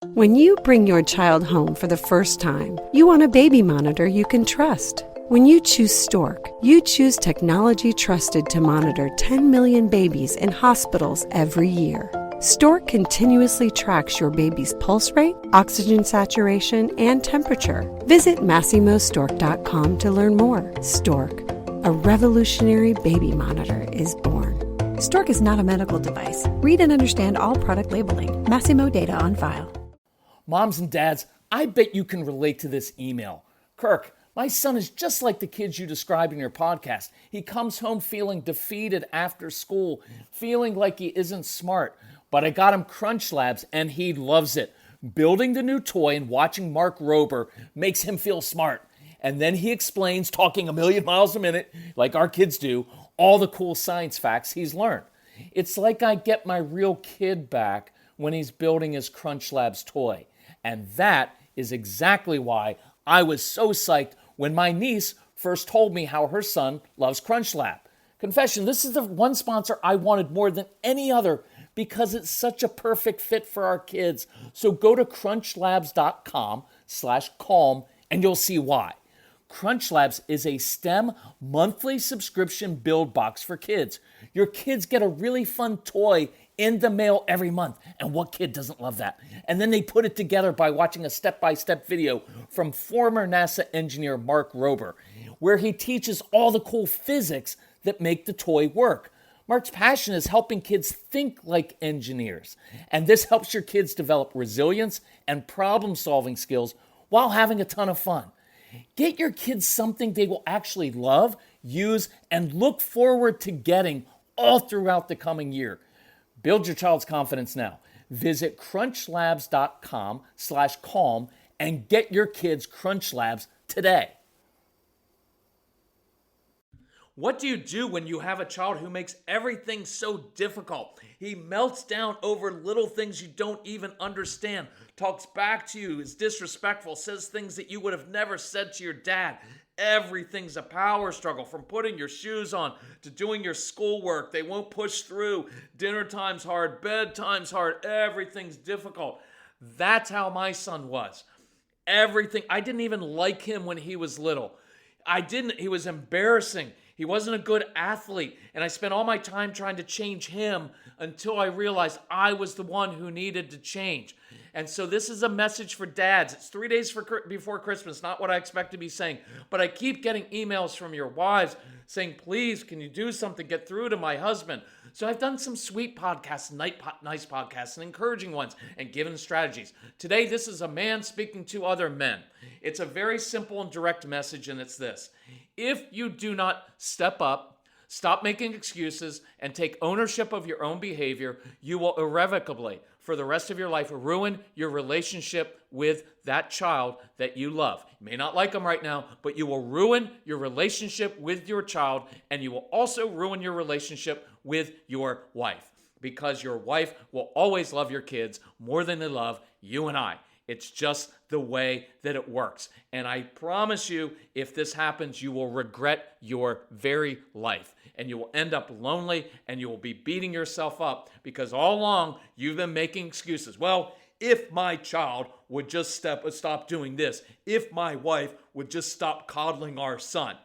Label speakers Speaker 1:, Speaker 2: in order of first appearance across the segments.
Speaker 1: When you bring your child home for the first time, you want a baby monitor you can trust. When you choose Stork, you choose technology trusted to monitor 10 million babies in hospitals every year. Stork continuously tracks your baby's pulse rate, oxygen saturation, and temperature. Visit MassimoStork.com to learn more. Stork, a revolutionary baby monitor, is born.
Speaker 2: Stork is not a medical device. Read and understand all product labeling. Massimo data on file.
Speaker 3: Moms and dads, I bet you can relate to this email. Kirk, my son is just like the kids you described in your podcast. He comes home feeling defeated after school, feeling like he isn't smart. But I got him Crunch Labs and he loves it. Building the new toy and watching Mark Rober makes him feel smart. And then he explains, talking a million miles a minute, like our kids do, all the cool science facts he's learned. It's like I get my real kid back when he's building his Crunch Labs toy. And that is exactly why I was so psyched when my niece first told me how her son loves Crunch Lab. Confession, this is the one sponsor I wanted more than any other because it's such a perfect fit for our kids. So go to crunchlabs.com/calm and you'll see why. Crunch Labs is a STEM monthly subscription build box for kids. Your kids get a really fun toy in the mail every month. And what kid doesn't love that? And then they put it together by watching a step-by-step video from former NASA engineer Mark Rober, where he teaches all the cool physics that make the toy work. Mark's passion is helping kids think like engineers. And this helps your kids develop resilience and problem-solving skills while having a ton of fun. Get your kids something they will actually love, use, and look forward to getting all throughout the coming year. Build your child's confidence now. Visit crunchlabs.com/calm and get your kids Crunch Labs today. What do you do when you have a child who makes everything so difficult? He melts down over little things you don't even understand, talks back to you, is disrespectful, says things that you would have never said to your dad. Everything's a power struggle, from putting your shoes on to doing your schoolwork. They won't push through. Dinner time's hard, bedtime's hard, everything's difficult. That's how my son was. Everything. I didn't even like him when he was little. He was embarrassing. He wasn't a good athlete. And I spent all my time trying to change him until I realized I was the one who needed to change. And so this is a message for dads. It's 3 days before Christmas, not what I expect to be saying. But I keep getting emails from your wives saying, please, can you do something? Get through to my husband. So I've done some sweet podcasts, nice podcasts, and encouraging ones, and given strategies. Today, this is a man speaking to other men. It's a very simple and direct message, and it's this. If you do not step up, stop making excuses, and take ownership of your own behavior, you will irrevocably, for the rest of your life, ruin your relationship with that child that you love. You may not like them right now, but you will ruin your relationship with your child, and you will also ruin your relationship with your wife, because your wife will always love your kids more than they love you and I. It's just the way that it works. And I promise you, if this happens, you will regret your very life. And you will end up lonely, and you will be beating yourself up because all along you've been making excuses. Well, if my child would just stop doing this, if my wife would just stop coddling our son.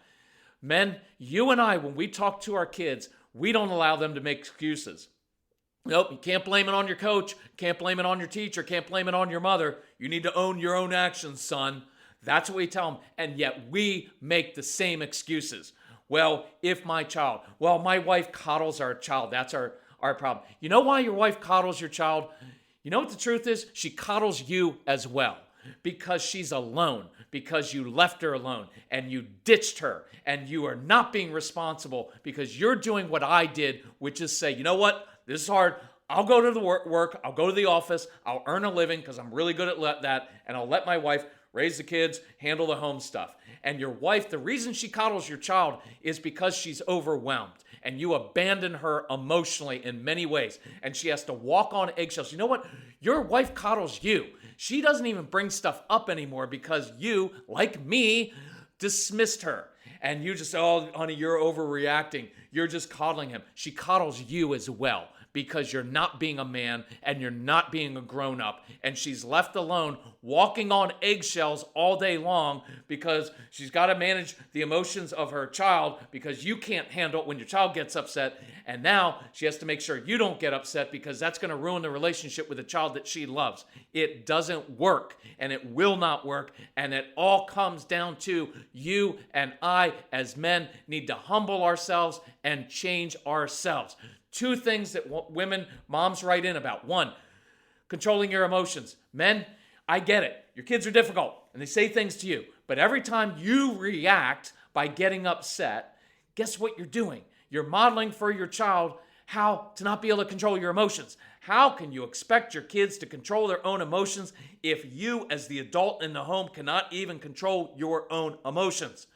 Speaker 3: Men, you and I, when we talk to our kids, we don't allow them to make excuses. Nope, you can't blame it on your coach, can't blame it on your teacher, can't blame it on your mother. You need to own your own actions, son. That's what we tell them, and yet we make the same excuses. Well, if my child, my wife coddles our child, that's our problem. You know why your wife coddles your child? You know what the truth is? She coddles you as well, because she's alone, because you left her alone and you ditched her, and you are not being responsible because you're doing what I did, which is say, you know what? This is hard. I'll go to the work. I'll go to the office. I'll earn a living because I'm really good at that. And I'll let my wife raise the kids, handle the home stuff. And your wife, the reason she coddles your child is because she's overwhelmed. And you abandon her emotionally in many ways. And she has to walk on eggshells. You know what? Your wife coddles you. She doesn't even bring stuff up anymore because you, like me, dismissed her. And you just say, oh, honey, you're overreacting. You're just coddling him. She coddles you as well, because you're not being a man and you're not being a grown-up. And she's left alone walking on eggshells all day long because she's got to manage the emotions of her child because you can't handle it when your child gets upset. And now she has to make sure you don't get upset because that's going to ruin the relationship with the child that she loves. It doesn't work, and it will not work. And it all comes down to you and I as men need to humble ourselves and change ourselves. 2 things that women, moms write in about. 1, controlling your emotions. Men, I get it. Your kids are difficult and they say things to you. But every time you react by getting upset, guess what you're doing? You're modeling for your child how to not be able to control your emotions. How can you expect your kids to control their own emotions if you, as the adult in the home, cannot even control your own emotions?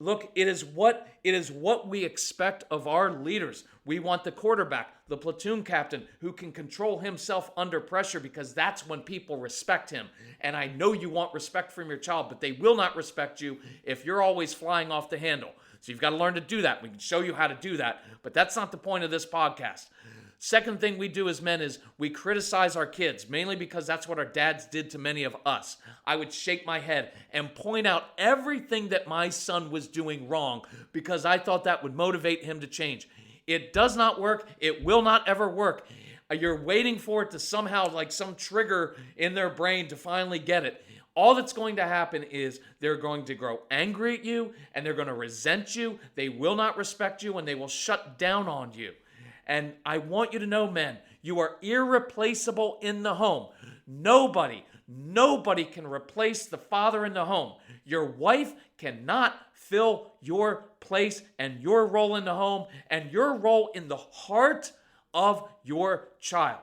Speaker 3: Look, it is what we expect of our leaders. We want the quarterback, the platoon captain, who can control himself under pressure because that's when people respect him. And I know you want respect from your child, but they will not respect you if you're always flying off the handle. So you've got to learn to do that. We can show you how to do that, but that's not the point of this podcast. Second thing we do as men is we criticize our kids, mainly because that's what our dads did to many of us. I would shake my head and point out everything that my son was doing wrong because I thought that would motivate him to change. It does not work. It will not ever work. You're waiting for it to somehow, like some trigger in their brain to finally get it. All that's going to happen is they're going to grow angry at you and they're going to resent you. They will not respect you and they will shut down on you. And I want you to know, men, you are irreplaceable in the home. Nobody can replace the father in the home. Your wife cannot fill your place and your role in the home and your role in the heart of your child.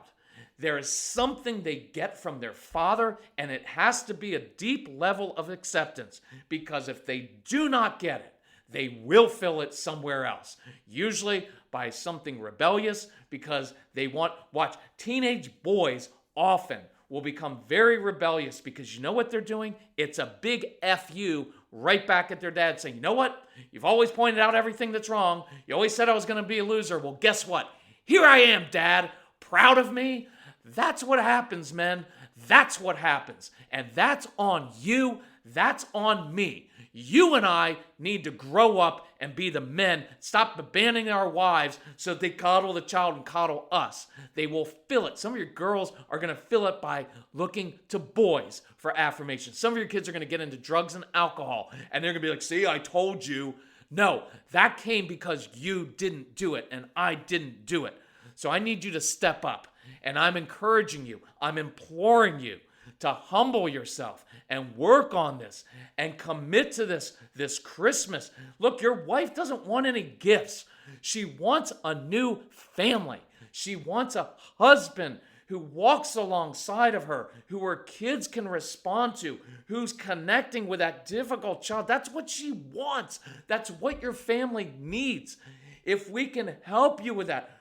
Speaker 3: There is something they get from their father, and it has to be a deep level of acceptance, because if they do not get it, they will fill it somewhere else, usually by something rebellious, because they watch, teenage boys often will become very rebellious because you know what they're doing? It's a big F you right back at their dad saying, you know what? You've always pointed out everything that's wrong. You always said I was going to be a loser. Well, guess what? Here I am, Dad. Proud of me? That's what happens, men. That's what happens. And that's on you. That's on me. You and I need to grow up and be the men. Stop abandoning our wives so that they coddle the child and coddle us. They will fill it. Some of your girls are going to fill it by looking to boys for affirmation. Some of your kids are going to get into drugs and alcohol, and they're going to be like, see, I told you. No, that came because you didn't do it, and I didn't do it. So I need you to step up, and I'm encouraging you. I'm imploring you to humble yourself and work on this and commit to this Christmas. Look, your wife doesn't want any gifts. She wants a new family. She wants a husband who walks alongside of her, who her kids can respond to, who's connecting with that difficult child. That's what she wants. That's what your family needs. If we can help you with that,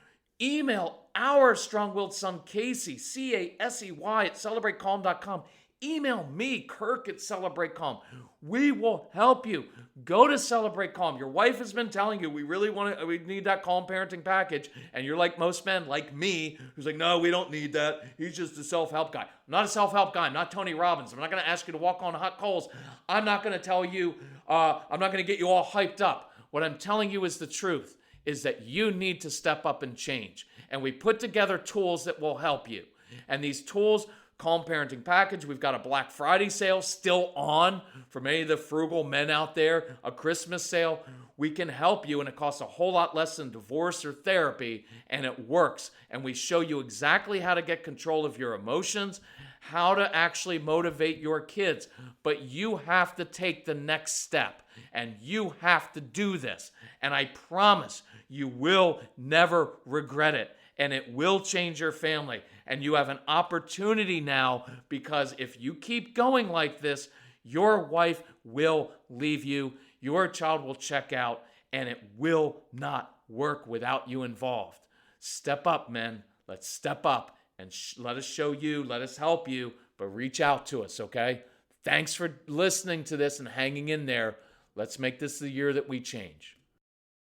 Speaker 3: email our strong-willed son, Casey, Casey, at celebratecalm.com. Email me, Kirk, at CelebrateCalm. We will help you. Go to Celebrate Calm. Your wife has been telling you we need that calm parenting package. And you're like most men, like me, who's like, no, we don't need that. He's just a self-help guy. I'm not a self-help guy. I'm not Tony Robbins. I'm not going to ask you to walk on hot coals. I'm not going to tell you, I'm not going to get you all hyped up. What I'm telling you is the truth, is that you need to step up and change. And we put together tools that will help you. And these tools, Calm Parenting Package, we've got a Black Friday sale still on for many of the frugal men out there, a Christmas sale. We can help you, and it costs a whole lot less than divorce or therapy, and it works. And we show you exactly how to get control of your emotions, how to actually motivate your kids. But you have to take the next step, and you have to do this. And I promise you will never regret it, and it will change your family. And you have an opportunity now, because if you keep going like this, your wife will leave you, your child will check out, and it will not work without you involved. Step up, men. Let's step up and let us show you, let us help you, but reach out to us, okay? Thanks for listening to this and hanging in there. Let's make this the year that we change.